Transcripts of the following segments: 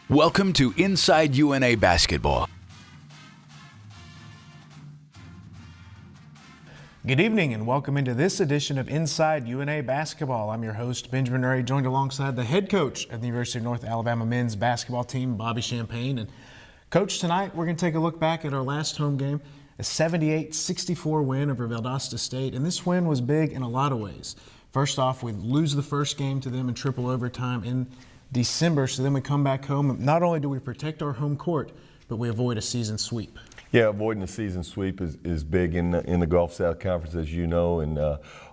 Welcome to Inside UNA Basketball. Good evening and welcome into this edition of Inside UNA Basketball. I'm your host, Benjamin Ray, joined alongside the head coach of the University of North Alabama men's basketball team, Bobby Champagne. And Coach, tonight we're going to take a look back at our last home game, a 78-64 win over Valdosta State. And this win was big in a lot of ways. First off, we lose the first game to them in triple overtime in December, so then we come back home. Not only do we protect our home court, but we avoid a season sweep. Yeah, avoiding the season sweep is big in the Gulf South Conference, as you know, and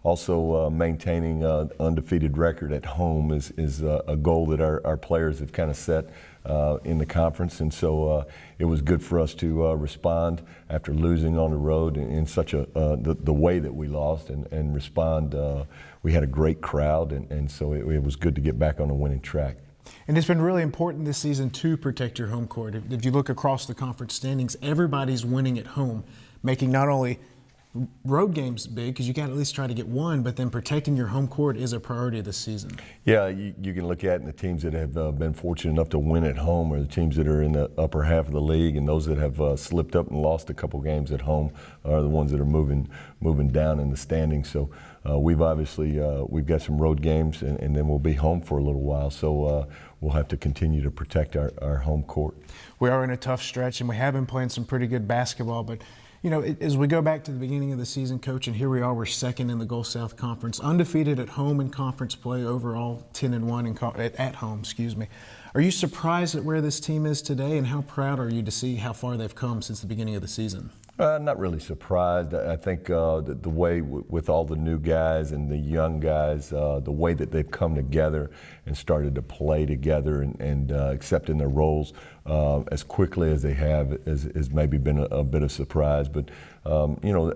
also maintaining an undefeated record at home is a goal that our players have kind of set in the conference. And so it was good for us to respond after losing on the road in such the way that we lost and respond. We had a great crowd, and so it was good to get back on the winning track. And it's been really important this season to protect your home court. If you look across the conference standings, everybody's winning at home, making not only road games big, because you got to at least try to get one, but then protecting your home court is a priority this season. Yeah, you can look at it, and the teams that have been fortunate enough to win at home are the teams that are in the upper half of the league, and those that have slipped up and lost a couple games at home are the ones that are moving down in the standings. So we've obviously we've got some road games, and then we'll be home for a little while. So we'll have to continue to protect our home court. We are in a tough stretch, and we have been playing some pretty good basketball, but you know, as we go back to the beginning of the season, Coach, and here we are, we're second in the Gulf South Conference, undefeated at home in conference play, overall 10-1 at home, excuse me. Are you surprised at where this team is today, and how proud are you to see how far they've come since the beginning of the season? Not really surprised. I think the way with all the new guys and the young guys, the way that they've come together and started to play together and accepting their roles as quickly as they have has maybe been a bit of surprise. But, you know,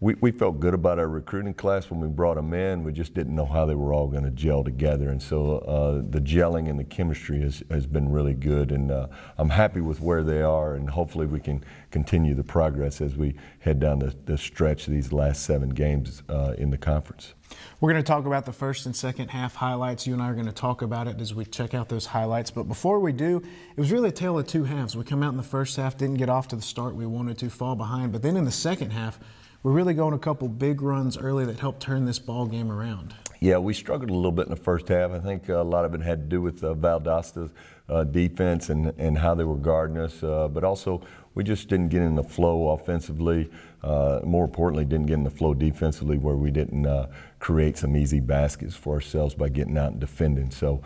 we felt good about our recruiting class when we brought them in. We just didn't know how they were all going to gel together. And so the gelling and the chemistry has been really good. And I'm happy with where they are, and hopefully we can continue the progress as we head down the stretch of these last 7 games in the conference. We're going to talk about the first and second half highlights. You and I are going to talk about it as we check out those highlights. But before we do, it was really a tale of two halves. We come out in the first half, didn't get off to the start we wanted to, fall behind. But then in the second half, we're really going a couple big runs early that helped turn this ball game around. Yeah, we struggled a little bit in the first half. I think a lot of it had to do with Valdosta's defense and how they were guarding us, but also we just didn't get in the flow offensively. More importantly, didn't get in the flow defensively, where we didn't create some easy baskets for ourselves by getting out and defending. So,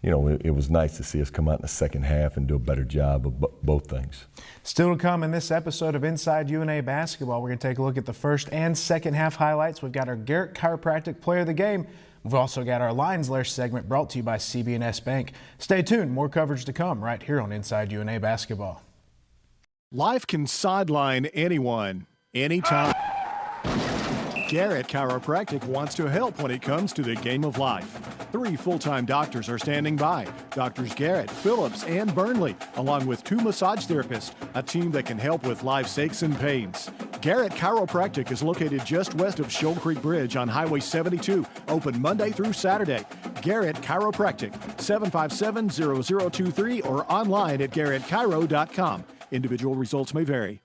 you know, it was nice to see us come out in the second half and do a better job of both things. Still to come in this episode of Inside UNA Basketball, we're going to take a look at the first and second half highlights. We've got our Garrett Chiropractic Player of the Game. We've also got our Lions Lair segment brought to you by CB&S Bank. Stay tuned, more coverage to come right here on Inside UNA Basketball. Life can sideline anyone, anytime. Garrett Chiropractic wants to help when it comes to the game of life. 3 full-time doctors are standing by. Doctors Garrett, Phillips, and Burnley, along with 2 massage therapists, a team that can help with life's aches and pains. Garrett Chiropractic is located just west of Shoal Creek Bridge on Highway 72, open Monday through Saturday. Garrett Chiropractic, 757-0023 or online at garrettchiro.com. Individual results may vary.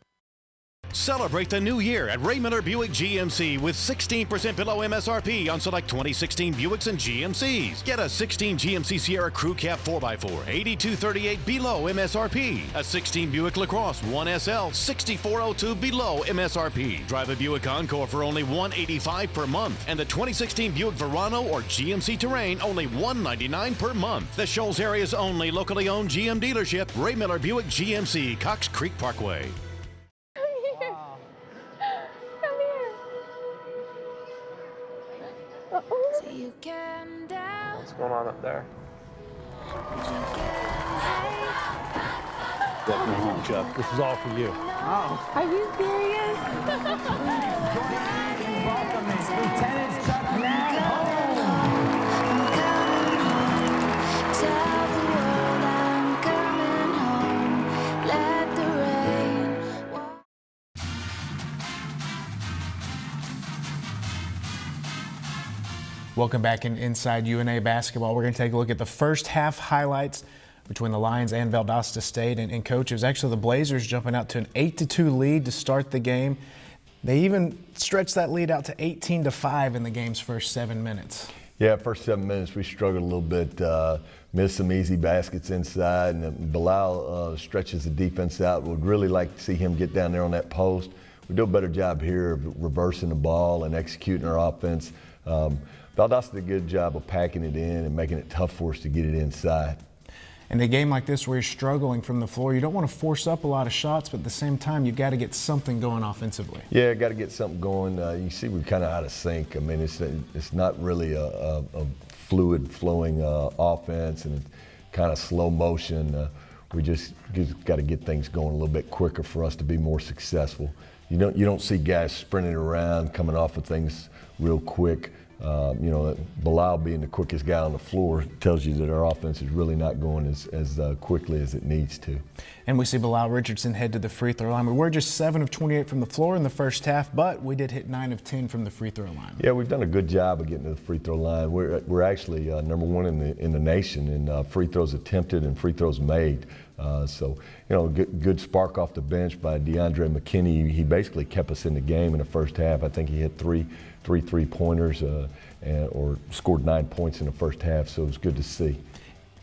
Celebrate the new year at Ray Miller Buick GMC with 16% below MSRP on select 2016 Buicks and GMCs. Get a 16 GMC Sierra Crew Cab 4x4, $8238 below MSRP. A 16 Buick LaCrosse 1SL, $6402 below MSRP. Drive a Buick Encore for only $185 per month. And the 2016 Buick Verano or GMC Terrain, only $199 per month. The Shoals area's only locally owned GM dealership, Ray Miller Buick GMC, Cox Creek Parkway. What's going on up there? Chuck, this is all for you. Oh. Are you serious? Welcoming Lieutenant Chuck Nag home. Welcome back in Inside UNA Basketball. We're going to take a look at the first half highlights between the Lions and Valdosta State. And Coach, it was actually the Blazers jumping out to an 8-2 lead to start the game. They even stretched that lead out to 18-5 in the game's first 7 minutes. Yeah, first 7 minutes we struggled a little bit, missed some easy baskets inside, and Bilal stretches the defense out. Would really like to see him get down there on that post. We do a better job here of reversing the ball and executing our offense. Valdosta did a good job of packing it in and making it tough for us to get it inside. In a game like this where you're struggling from the floor, you don't want to force up a lot of shots, but at the same time, you've got to get something going offensively. Yeah, got to get something going. You see we're kind of out of sync. I mean, it's not really a fluid flowing offense, and it's kind of slow motion. We just got to get things going a little bit quicker for us to be more successful. You don't see guys sprinting around, coming off of things real quick. Bilal being the quickest guy on the floor tells you that our offense is really not going as quickly as it needs to. And we see Bilal Richardson head to the free throw line. We were just 7 of 28 from the floor in the first half, but we did hit 9 of 10 from the free throw line. Yeah, we've done a good job of getting to the free throw line. We're actually number 1 in the nation in free throws attempted and free throws made. Good spark off the bench by DeAndre McKinney. He basically kept us in the game in the first half. I think he hit three three-pointers or scored 9 points in the first half, so it was good to see.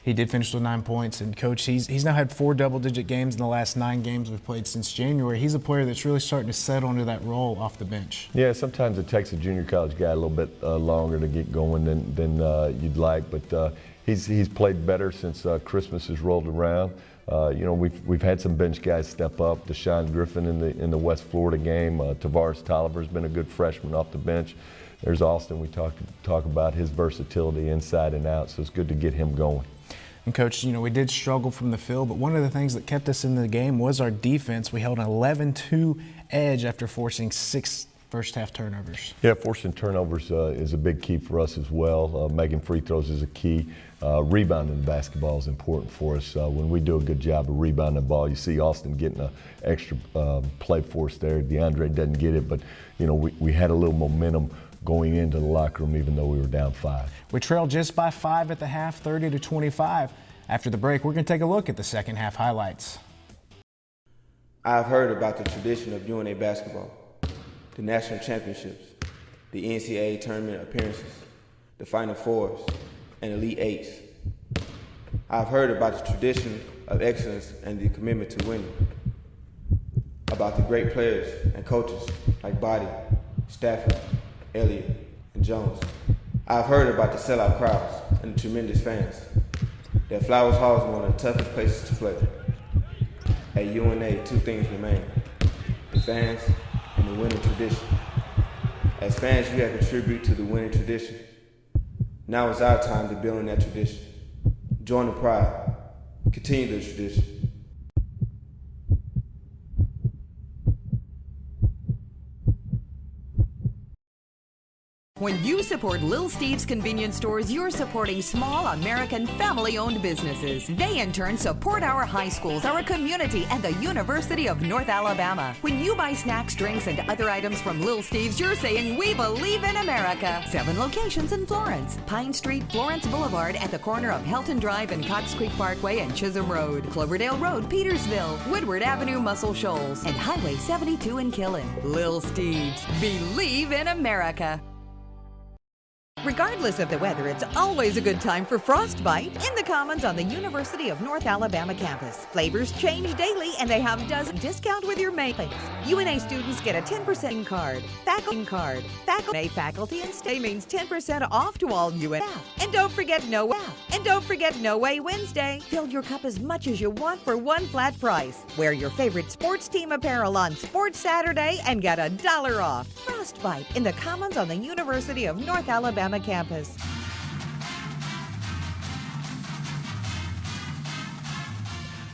He did finish with 9 points, and Coach, he's now had 4 double-digit games in the last 9 games we've played since January. He's a player that's really starting to settle into that role off the bench. Yeah, sometimes it takes a junior college guy a little bit longer to get going than you'd like, but he's played better since Christmas has rolled around. We've had some bench guys step up. Deshaun Griffin in the West Florida game. Tavares Tolliver's been a good freshman off the bench. There's Austin. We talk about his versatility inside and out, so it's good to get him going. And Coach, we did struggle from the field, but one of the things that kept us in the game was our defense. We held an 11-2 edge after forcing 6 first-half turnovers. Yeah, forcing turnovers is a big key for us as well. Making free throws is a key. Rebounding the basketball is important for us. When we do a good job of rebounding the ball, you see Austin getting an extra play for us there. DeAndre doesn't get it, but we had a little momentum going into the locker room even though we were down 5. We trailed just by 5 at the half, 30-25. After the break, we're going to take a look at the second half highlights. I've heard about the tradition of UNA basketball, the national championships, the NCAA tournament appearances, the Final Fours, and Elite Eights. I've heard about the tradition of excellence and the commitment to winning, about the great players and coaches like Body, Stafford, Elliott, and Jones. I've heard about the sellout crowds and the tremendous fans. That Flowers Hall is one of the toughest places to play. At UNA, 2 things remain: the fans and the winning tradition. As fans, you have contributed to the winning tradition. Now is our time to build on that tradition. Join the pride. Continue the tradition. When you support Little Steve's Convenience Stores, you're supporting small American family-owned businesses. They in turn support our high schools, our community, and the University of North Alabama. When you buy snacks, drinks, and other items from Little Steve's, you're saying we believe in America. 7 locations in Florence: Pine Street, Florence Boulevard at the corner of Helton Drive and Cox Creek Parkway and Chisholm Road, Cloverdale Road, Petersville, Woodward Avenue, Muscle Shoals, and Highway 72 in Killen. Little Steve's. Believe in America. Regardless of the weather, it's always a good time for Frostbite in the Commons on the University of North Alabama campus. Flavors change daily, and they have dozen discount with your mailings. UNA students get a 10% card. Faculty and stay means 10% off to all UNA staff. And don't forget No Way Wednesday. Fill your cup as much as you want for one flat price. Wear your favorite sports team apparel on Sports Saturday and get $1 off. Frostbite in the Commons on the University of North Alabama campus.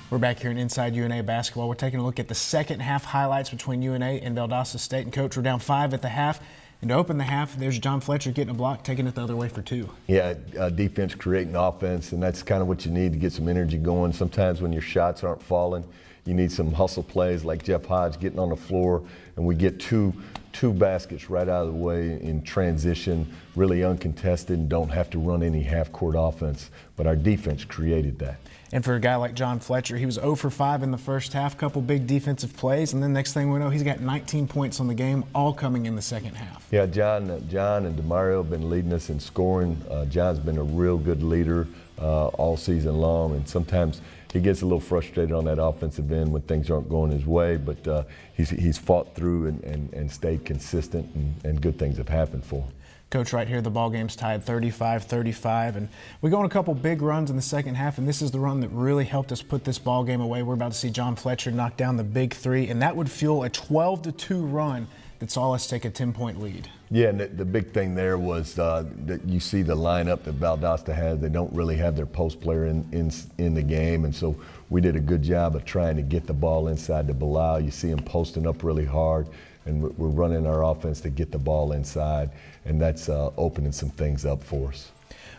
We're back here in Inside UNA Basketball. We're taking a look at the second half highlights between UNA and Valdosta State. And Coach, we're down 5 at the half. And to open the half, there's John Fletcher getting a block, taking it the other way for 2. Yeah, defense creating offense, and that's kind of what you need to get some energy going. Sometimes when your shots aren't falling, You need some hustle plays like Jeff Hodge getting on the floor, and we get two baskets right out of the way in transition, really uncontested, and don't have to run any half-court offense. But our defense created that. And for a guy like John Fletcher, he was 0 for 5 in the first half, couple big defensive plays, and then next thing we know, he's got 19 points on the game, all coming in the second half. Yeah, John and DeMario have been leading us in scoring. John's been a real good leader all season long, and sometimes he gets a little frustrated on that offensive end when things aren't going his way, but he's fought through and stayed consistent, and good things have happened for him. Coach, right here, the ball game's tied 35-35, and we go on a couple big runs in the second half, and this is the run that really helped us put this ball game away. We're about to see John Fletcher knock down the big three, and that would fuel a 12-2 run that saw us take a 10-point lead. Yeah, and the big thing there was that you see the lineup that Valdosta has. They don't really have their post player in the game, and so we did a good job of trying to get the ball inside to Bilal. You see him posting up really hard, and we're running our offense to get the ball inside, and that's opening some things up for us.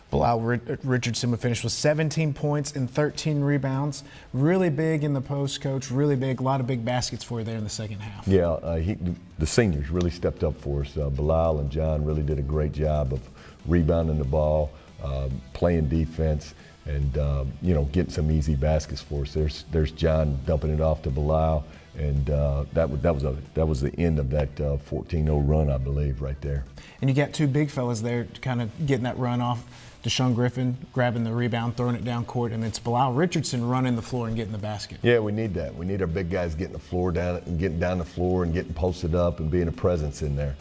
Bilal Richardson would finish with 17 points and 13 rebounds. Really big in the post, Coach, really big. A lot of big baskets for you there in the second half. Yeah, the seniors really stepped up for us. Bilal and John really did a great job of rebounding the ball, playing defense, and getting some easy baskets for us. There's John dumping it off to Bilal, and that was the end of that 14-0 run, I believe, right there. And you got two big fellas there kind of getting that run off. Deshaun Griffin grabbing the rebound, throwing it down court, and it's Bilal Richardson running the floor and getting the basket. Yeah, we need that. We need our big guys getting the floor down and getting down the floor and getting posted up and being a presence in there.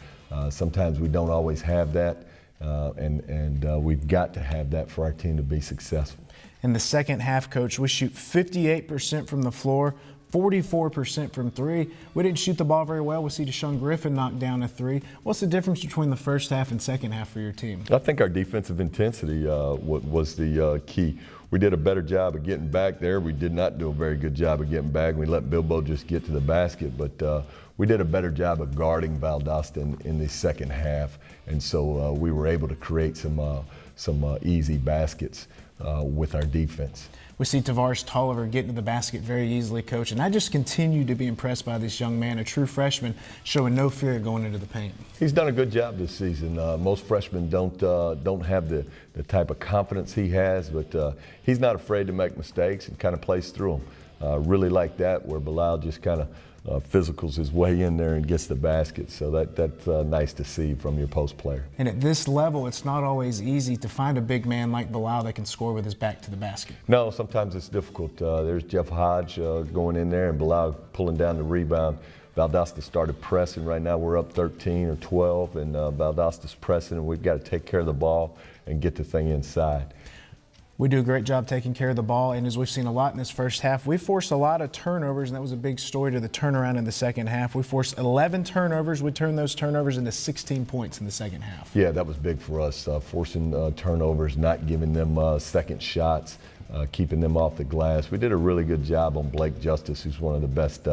Sometimes we don't always have that, and we've got to have that for our team to be successful. In the second half, Coach, we shoot 58% from the floor, 44% from three. We didn't shoot the ball very well. We see Deshaun Griffin knock down a three. What's the difference between the first half and second half for your team? I think our defensive intensity was the key. We did a better job of getting back there. We did not do a very good job of getting back. We let Bilbo just get to the basket, but we did a better job of guarding Valdosta in the second half, and so we were able to create some easy baskets with our defense. We see Tavares Tolliver getting to the basket very easily, Coach, and I just continue to be impressed by this young man, a true freshman, showing no fear going into the paint. He's done a good job this season. Most freshmen don't have the type of confidence he has, but he's not afraid to make mistakes and kind of plays through them. Really like that, where Bilal just kind of physicals his way in there and gets the basket. So that's nice to see from your post player. And at this level, it's not always easy to find a big man like Bilal that can score with his back to the basket. No, sometimes it's difficult. There's Jeff Hodge going in there and Bilal pulling down the rebound. Valdosta started pressing. Right now we're up 13 or 12, and Valdosta's pressing, and we've got to take care of the ball and get the thing inside. We do a great job taking care of the ball, and as we've seen a lot in this first half, we forced a lot of turnovers, and that was a big story to the turnaround in the second half. We forced 11 turnovers. We turned those turnovers into 16 points in the second half. Yeah, that was big for us, forcing turnovers, not giving them second shots, keeping them off the glass. We did a really good job on Blake Justice, who's one of the best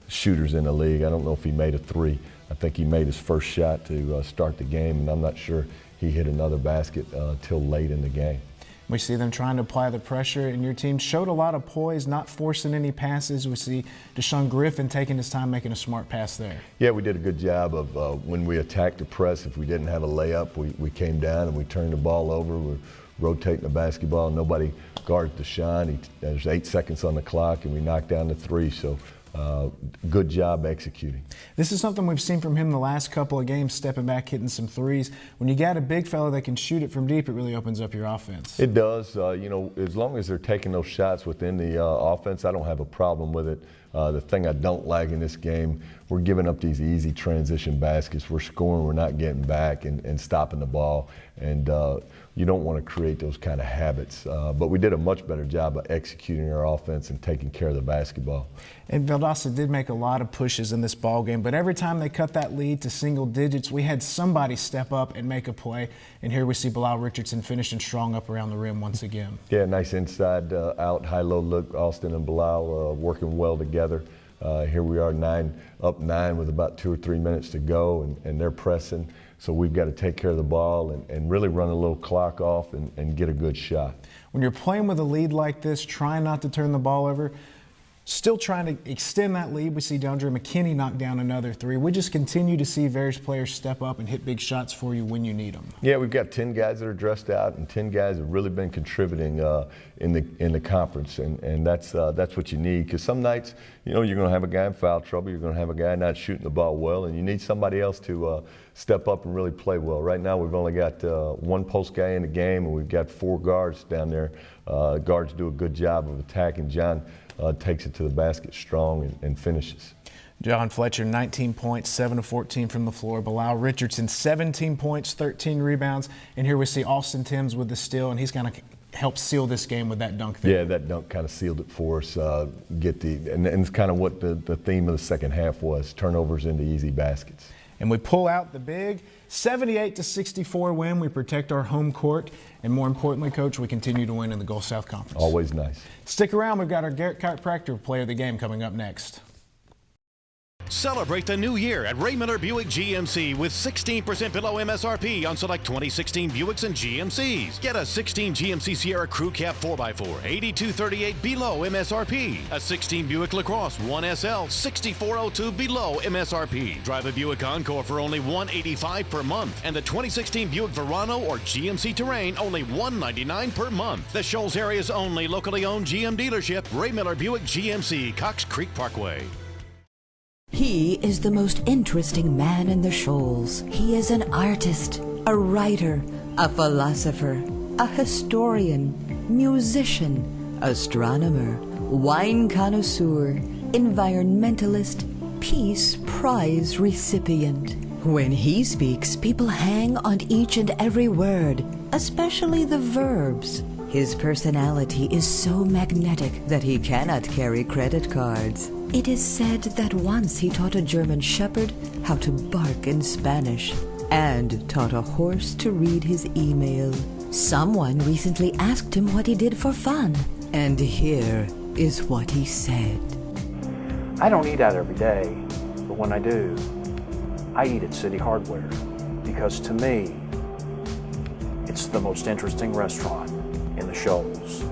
shooters in the league. I don't know if he made a three. I think he made his first shot to start the game, and I'm not sure he hit another basket till late in the game. We see them trying to apply the pressure, and your team showed a lot of poise, not forcing any passes. We see Deshaun Griffin taking his time, making a smart pass there. Yeah, we did a good job of when we attacked the press. If we didn't have a layup, we came down and we turned the ball over. We're rotating the basketball. Nobody guards Deshaun. There's 8 seconds on the clock, and we knocked down the three. So good job executing. This is something we've seen from him the last couple of games, stepping back, hitting some threes. When you got a big fella that can shoot it from deep, it really opens up your offense. It does. As long as they're taking those shots within the offense, I don't have a problem with it. The thing I don't like in this game, we're giving up these easy transition baskets. We're scoring, we're not getting back and stopping the ball. And you don't want to create those kind of habits. But we did a much better job of executing our offense and taking care of the basketball. And Valdosta did make a lot of pushes in this ball game, but every time they cut that lead to single digits, we had somebody step up and make a play. And here we see Bilal Richardson finishing strong up around the rim once again. Yeah, nice inside out, high-low look. Austin and Bilal working well together. Here we are up 9 with about 2 or 3 minutes to go, and they're pressing. So we've got to take care of the ball and really run a little clock off and get a good shot. When you're playing with a lead like this, try not to turn the ball over. Still trying to extend that lead. We see DeAndre McKinney knock down another 3. We just continue to see various players step up and hit big shots for you when you need them. Yeah, we've got 10 guys that are dressed out, and 10 guys have really been contributing in the conference, and that's what you need. Because some nights, you're going to have a guy in foul trouble, you're going to have a guy not shooting the ball well, and you need somebody else to step up and really play well. Right now, we've only got 1 post guy in the game, and we've got 4 guards down there. Guards do a good job of attacking. John takes it to the basket strong and finishes. John Fletcher, 19 points, 7 of 14 from the floor. Bilal Richardson, 17 points, 13 rebounds. And here we see Austin Timms with the steal, and he's going to help seal this game with that dunk there. Yeah, that dunk kind of sealed it for us. And it's kind of what the theme of the second half was, turnovers into easy baskets. And we pull out the big 78-64 win. We protect our home court. And more importantly, Coach, we continue to win in the Gulf South Conference. Always nice. Stick around. We've got our Garrett Chiropractor Player of the Game coming up next. Celebrate the new year at Ray Miller Buick GMC with 16% below MSRP on select 2016 Buicks and GMCs. Get a 16 GMC Sierra Crew Cab 4x4, $8238 below MSRP. A 16 Buick LaCrosse 1SL, $6402 below MSRP. Drive a Buick Encore for only $185 per month. And the 2016 Buick Verano or GMC Terrain, only $199 per month. The Shoals area's only locally owned GM dealership, Ray Miller Buick GMC, Cox Creek Parkway. He is the most interesting man in the Shoals. He is an artist, a writer, a philosopher, a historian, musician, astronomer, wine connoisseur, environmentalist, Peace Prize recipient. When he speaks, people hang on each and every word, especially the verbs. His personality is so magnetic that he cannot carry credit cards. It is said that once he taught a German shepherd how to bark in Spanish and taught a horse to read his email. Someone recently asked him what he did for fun, and here is what he said. I don't eat out every day, but when I do, I eat at City Hardware because to me, it's the most interesting restaurant in the Shoals.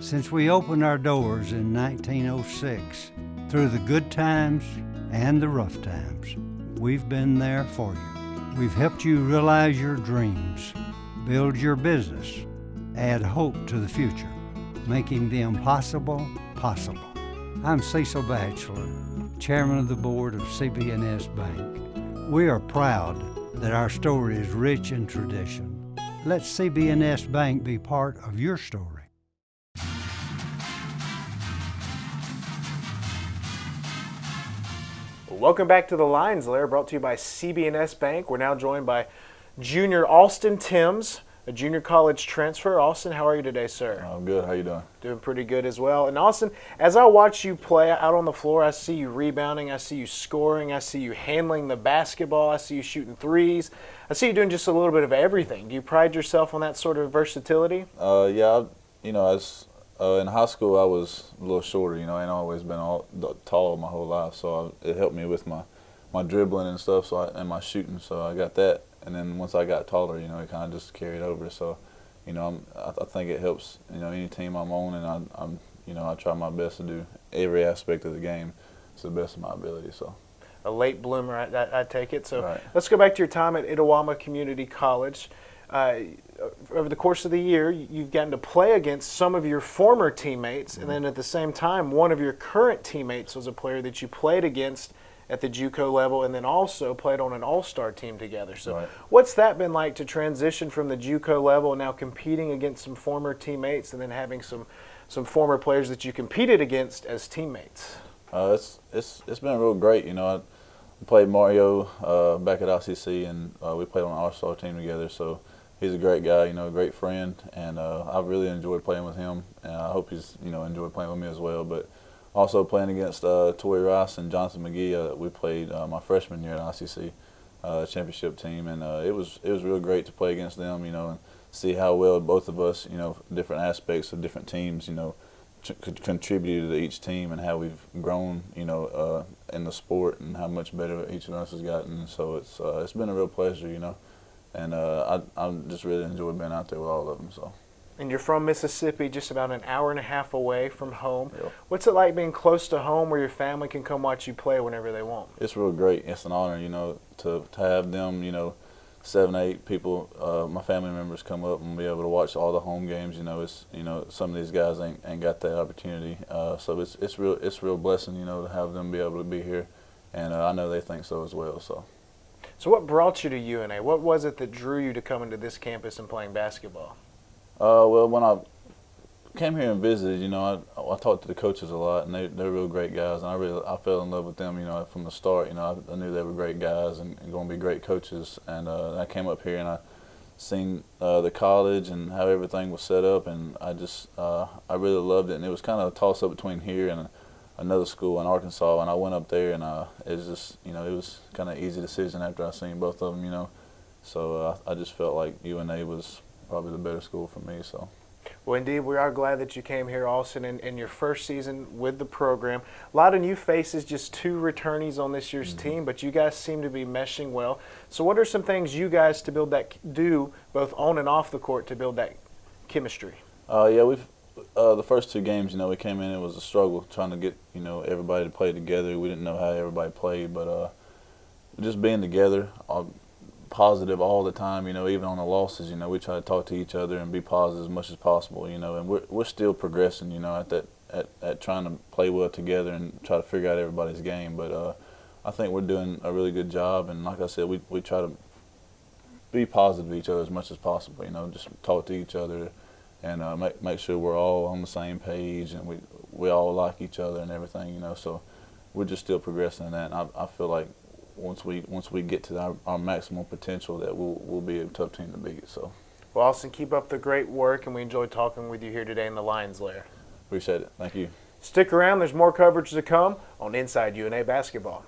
Since we opened our doors in 1906, through the good times and the rough times, we've been there for you. We've helped you realize your dreams, build your business, add hope to the future, making the impossible possible. I'm Cecil Batchelor, Chairman of the Board of CB&S Bank. We are proud that our story is rich in tradition. Let CB&S Bank be part of your story. Welcome back to the Lions Lair, brought to you by CB&S Bank. We're now joined by junior Austin Timms, a junior college transfer. Austin, how are you today, sir? I'm good. How you doing? Doing pretty good as well. And Austin, as I watch you play out on the floor, I see you rebounding, I see you scoring, I see you handling the basketball, I see you shooting threes. I see you doing just a little bit of everything. Do you pride yourself on that sort of versatility? Yeah, as in high school I was a little shorter. I ain't always been tall my whole life, so it helped me with my dribbling and stuff, and my shooting. So I got that, and then once I got taller, it kind of just carried over. So, I think it helps. Any team I'm on, and I try my best to do every aspect of the game to the best of my ability. So. A late bloomer, I take it. So right. Let's go back to your time at Itawamba Community College. Over the course of the year, you've gotten to play against some of your former teammates, and then at the same time, one of your current teammates was a player that you played against at the JUCO level, and then also played on an all-star team together. So right. What's that been like to transition from the JUCO level and now competing against some former teammates, and then having some former players that you competed against as teammates? It's been real great. I played Mario back at ICC, and we played on an all-star team together. So he's a great guy, a great friend, and I really enjoyed playing with him. And I hope he's enjoyed playing with me as well. But also playing against Tory Rice and Johnson McGee, we played my freshman year at ICC championship team, and it was real great to play against them. And see how well both of us, different aspects of different teams, contributed to each team, and how we've grown, in the sport, and how much better each of us has gotten. So it's been a real pleasure, and I just really enjoyed being out there with all of them. So. And you're from Mississippi, just about an hour and a half away from home. Yep. What's it like being close to home where your family can come watch you play whenever they want? It's real great. It's an honor, to have them, 7, 8 people, my family members come up and be able to watch all the home games. Some of these guys ain't got that opportunity. So it's real blessing, to have them be able to be here, and I know they think so as well. So what brought you to UNA? What was it that drew you to coming to this campus and playing basketball? Well, when I came here and visited, I talked to the coaches a lot, and they're real great guys, and I fell in love with them, from the start. I knew they were great guys and going to be great coaches, and I came up here and I seen the college and how everything was set up, and I really loved it. And it was kind of a toss up between here and another school in Arkansas, and I went up there, and it was just, it was kind of an easy decision after I seen both of them, So I just felt like UNA was probably the better school for me. So. Well, indeed, we are glad that you came here, Austin, in your first season with the program. A lot of new faces, just 2 returnees on this year's team, but you guys seem to be meshing well. So what are some things you guys do both on and off the court to build that chemistry? Yeah, we've the first 2 games, we came in, it was a struggle trying to get, everybody to play together. We didn't know how everybody played, but just being together, positive all the time, even on the losses, we try to talk to each other and be positive as much as possible, and we're still progressing, at trying to play well together and try to figure out everybody's game. But I think we're doing a really good job, and like I said, we try to be positive to each other as much as possible, just talk to each other and make sure we're all on the same page and we all like each other and everything, so we're just still progressing in that, and I feel like once we get to our maximum potential, that we'll be a tough team to beat. So. Well, Austin, keep up the great work, and we enjoyed talking with you here today in the Lions Lair. Appreciate it. Thank you. Stick around. There's more coverage to come on Inside UNA Basketball.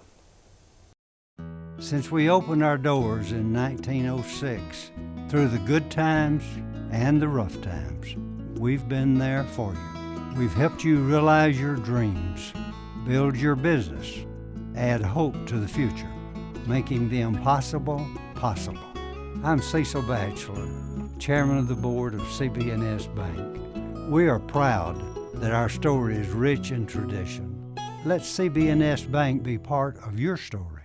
Since we opened our doors in 1906, through the good times and the rough times, we've been there for you. We've helped you realize your dreams, build your business, add hope to the future, making the impossible possible. I'm Cecil Batchelor, Chairman of the Board of CB&S Bank. We are proud that our story is rich in tradition. Let CB&S Bank be part of your story.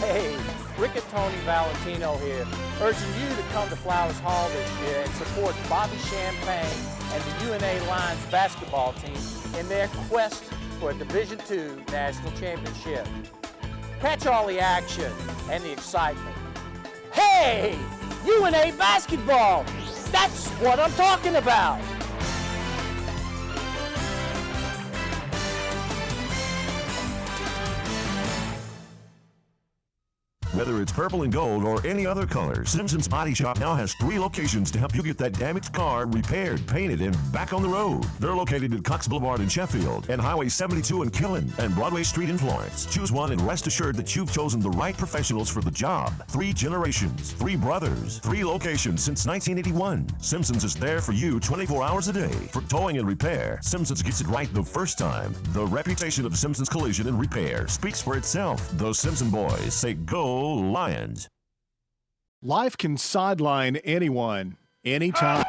Hey, Rick and Tony Valentino here, urging you to come to Flowers Hall this year and support Bobby Champagne and the UNA Lions basketball team in their quest for a Division II national championship. Catch all the action and the excitement. Hey, UNA basketball! That's what I'm talking about! Whether it's purple and gold or any other color, Simpson's Body Shop now has 3 locations to help you get that damaged car repaired, painted, and back on the road. They're located at Cox Boulevard in Sheffield and Highway 72 in Killen and Broadway Street in Florence. Choose one and rest assured that you've chosen the right professionals for the job. 3 generations, 3 brothers, 3 locations since 1981. Simpson's is there for you 24 hours a day. For towing and repair, Simpson's gets it right the first time. The reputation of Simpson's Collision and Repair speaks for itself. Those Simpson boys say go Lions. Life can sideline anyone, anytime.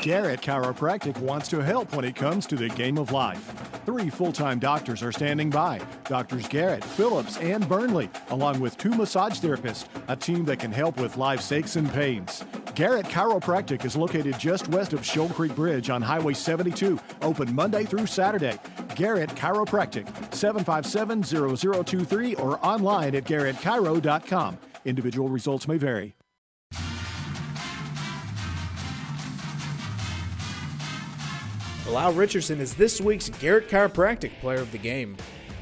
Garrett Chiropractic wants to help when it comes to the game of life. 3 full-time doctors are standing by. Doctors Garrett, Phillips, and Burnley, along with 2 massage therapists, a team that can help with life's aches and pains. Garrett Chiropractic is located just west of Shoal Creek Bridge on Highway 72, open Monday through Saturday. Garrett Chiropractic, 757-0023 or online at garrettchiro.com. Individual results may vary. Bilal Richardson is this week's Garrett Chiropractic Player of the Game.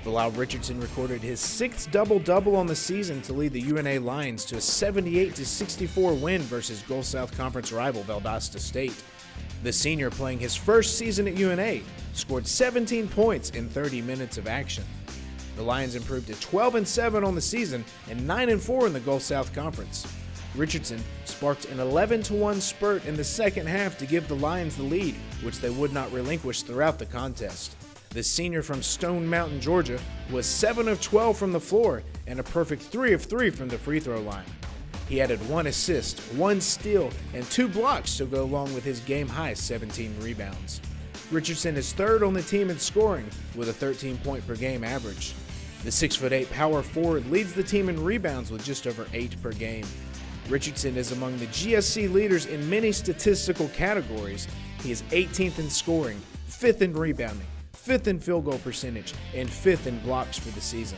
Bilal Richardson recorded his 6th double-double on the season to lead the UNA Lions to a 78-64 win versus Gulf South Conference rival Valdosta State. The senior, playing his first season at UNA, scored 17 points in 30 minutes of action. The Lions improved to 12-7 on the season and 9-4 in the Gulf South Conference. Richardson sparked an 11-1 spurt in the second half to give the Lions the lead, which they would not relinquish throughout the contest. The senior from Stone Mountain, Georgia, was 7 of 12 from the floor and a perfect 3 of 3 from the free throw line. He added 1 assist, 1 steal, and 2 blocks to go along with his game-high 17 rebounds. Richardson is third on the team in scoring with a 13-point-per-game average. The 6'8" power forward leads the team in rebounds with just over 8 per game. Richardson is among the GSC leaders in many statistical categories. He is 18th in scoring, 5th in rebounding, 5th in field goal percentage, and 5th in blocks for the season.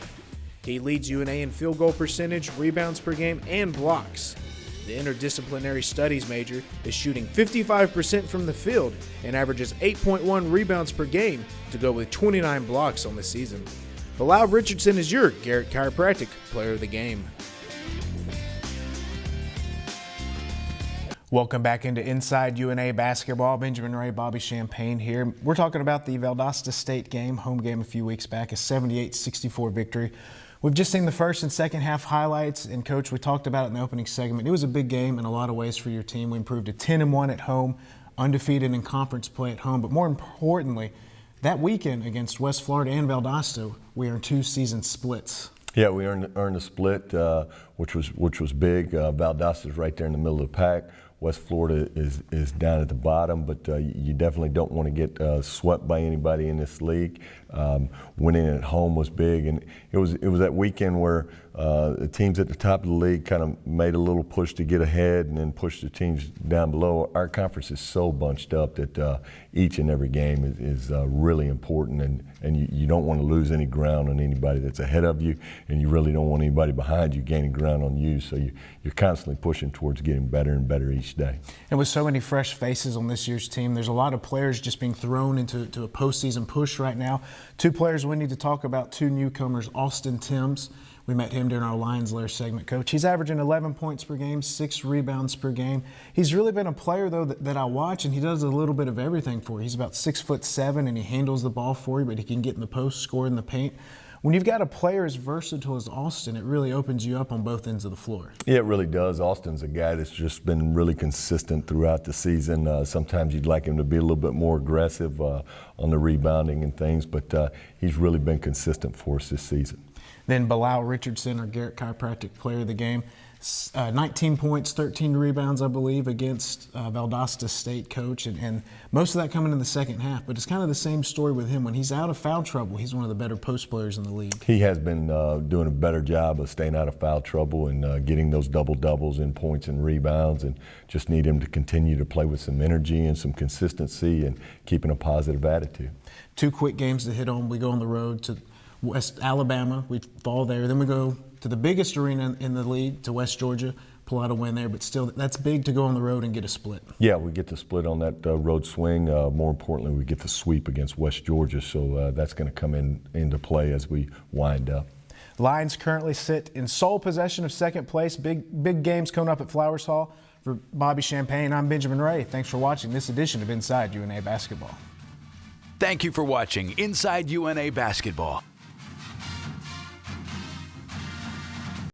He leads UNA in field goal percentage, rebounds per game, and blocks. The interdisciplinary studies major is shooting 55% from the field and averages 8.1 rebounds per game to go with 29 blocks on the season. Bilal Richardson is your Garrett Chiropractic Player of the Game. Welcome back into Inside UNA Basketball. Benjamin Ray, Bobby Champagne here. We're talking about the Valdosta State game, home game a few weeks back, a 78-64 victory. We've just seen the first and second half highlights, and Coach, we talked about it in the opening segment. It was a big game in a lot of ways for your team. We improved to 10-1 at home, undefeated in conference play at home, but more importantly, that weekend against West Florida and Valdosta, we earned 2 season splits. Yeah, we earned a split, which was big. Valdosta's right there in the middle of the pack. West Florida is down at the bottom, but you definitely don't want to get swept by anybody in this league. Winning at home was big, and it was that weekend where the teams at the top of the league kind of made a little push to get ahead and then push the teams down below. Our conference is so bunched up that each and every game is really important, and you don't want to lose any ground on anybody that's ahead of you, and you really don't want anybody behind you gaining ground on you, so you're constantly pushing towards getting better and better each day. And with so many fresh faces on this year's team, there's a lot of players just being thrown into a postseason push right now. 2 players we need to talk about, 2 newcomers. Austin Timms, we met him during our Lions Lair segment, Coach. He's averaging 11 points per game, 6 rebounds per game. He's really been a player, though, that I watch, and he does a little bit of everything for you. He's about 6'7", and he handles the ball for you, but he can get in the post, score in the paint. When you've got a player as versatile as Austin, it really opens you up on both ends of the floor. Yeah, it really does. Austin's a guy that's just been really consistent throughout the season. Sometimes you'd like him to be a little bit more aggressive on the rebounding and things, but he's really been consistent for us this season. Then Bilal Richardson, our Garrett Chiropractic Player of the Game. 19 points, 13 rebounds, I believe, against Valdosta State, Coach, and most of that coming in the second half. But it's kind of the same story with him. When he's out of foul trouble, he's one of the better post players in the league. He has been doing a better job of staying out of foul trouble and getting those double-doubles in points and rebounds, and just need him to continue to play with some energy and some consistency and keeping a positive attitude. 2 quick games to hit on. We go on the road to West Alabama. We fall there. Then we go to the biggest arena in the league, to West Georgia, pull out a win there, but still that's big to go on the road and get a split. Yeah, we get the split on that road swing. More importantly, we get the sweep against West Georgia, so that's going to come into play as we wind up. Lions currently sit in sole possession of second place. Big games coming up at Flowers Hall. For Bobby Champagne, I'm Benjamin Ray. Thanks for watching this edition of Inside UNA Basketball. Thank you for watching Inside UNA Basketball.